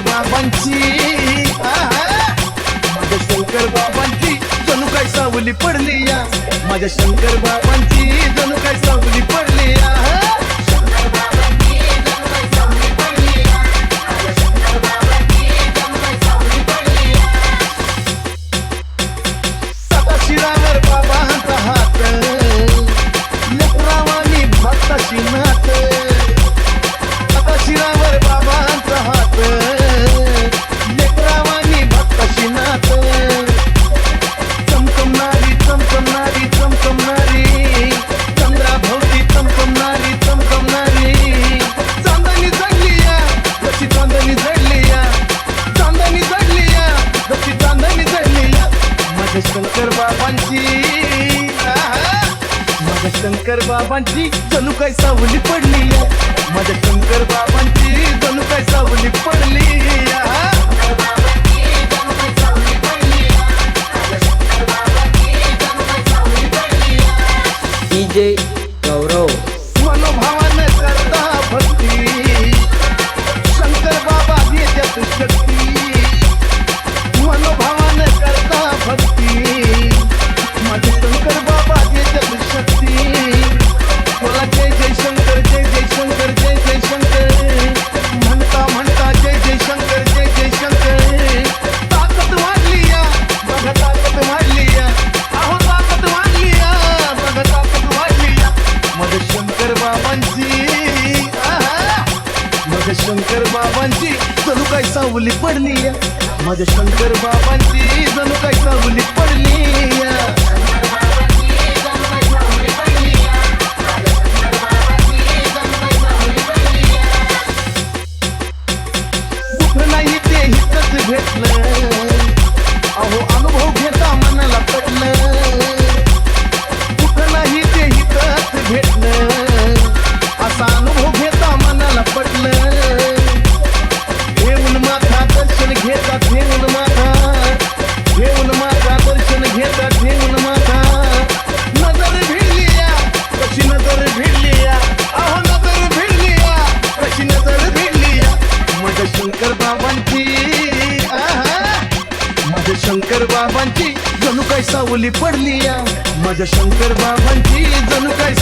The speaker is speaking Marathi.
बाबांची माझ्या शंकर बाबांची जणू काय सावली पडली या माझ्या शंकर बाबांची जणू काय सावली पडली या शिरावर बाबांचा हात लेकरावानी भक्ताची नात आता शिरावर बाबांचा हात लेकरावानी भक्ताची नात चमकमणारी चमकमणारी चमकमणारी चंद्राभोवती चमकमणारी चमकमणारी चांदणी जडली या जशी चांदणी जडली या चांदणी जडली या जशी चांदणी जडली या माझ्या शंकर बाबांची माझ्या शंकर बाबांची जणू काय सावली पडली माझ्या शंकर बाबांची जणू काय सावली पडली DJ गौरव मनोभावानं करता भक्ती शंकर बाबा देतात शक्ती मनोभावानं करता भक्ती माझे शंकर बाबा देतात शक्ती बोला जय जय शंकर जय जय शंकर जय जय शंकर म्हणता म्हणता जय जय शंकर जय जय शंकर ताकद वाढली या बघा ताकद वाढली या अहो ताकद वाढली या बघा ताकद वाढली या माझ्या शंकर बाबांची माझ्या शंकर बाबांची जणू काय सावली पडली माझ्या शंकर बाबांची जणू काय सावली पडली दुःख नाही ते हितच भेटलं अहो अनुभव घेता मनाला पडलं दुःख नाही ते हितच भेटलं असा अनुभव घेता मनाला पडलं घेऊन माथा दर्शन घेतात घेऊन माथा दर्शन घेतात घेऊन माथा नजर भिडली या कशी नजर भिडली या अहो नजर भिडली या कशी नजर भिडली या माझ्या शंकर बाबांची माझ्या शंकर बाबांची जणू काय सावली पडली या माझ्या शंकर बाबांची जणू काय